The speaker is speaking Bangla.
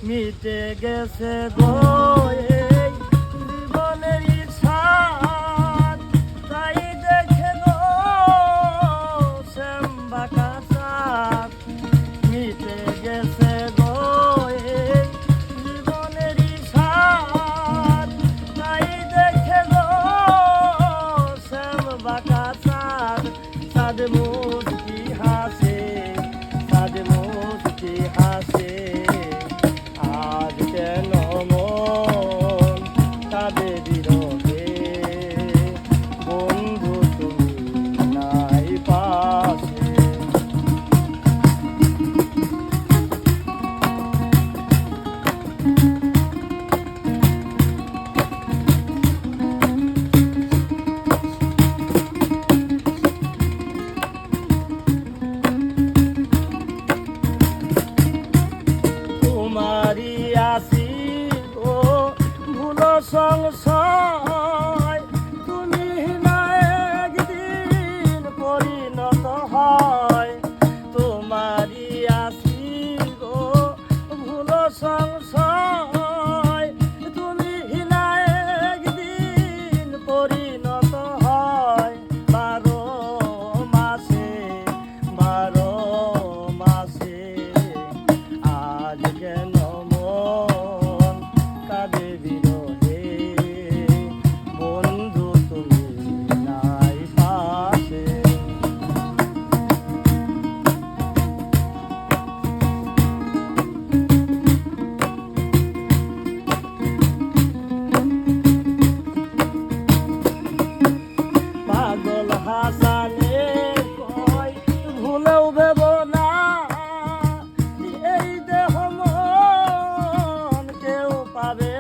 মিটে গেছে গো এই জীবনের ইচ্ছাত, তাই দেখে গো শ্যাম বাঁকা চাঁদ। মিটে গেছে গো এই জীবনের ইচ্ছাত, তাই দেখে গো শ্যাম বাঁকা চাঁদ। চাঁদ মুচকি হাসে, চাঁদ মুচকি হাসে, আজ কেন মন কাঁদে বিরহে, বন্ধু তুমি নাই পাশে। তোমারি আসি গো ভুলো সংশয়, তুমি না একদিন পরিণত হয়। তোমারি আসি গো ভুলো সংশয়, তুমি না একদিন পরিণত হয়। 12 মাসে 12 মাসে আজ কেন মন কাঁদে বিরহে, বন্ধু তুমি নাই পাশে। পাগল হাসানে কয় ভুলেও ভেব না, এই দেহ মন কেউ পাবে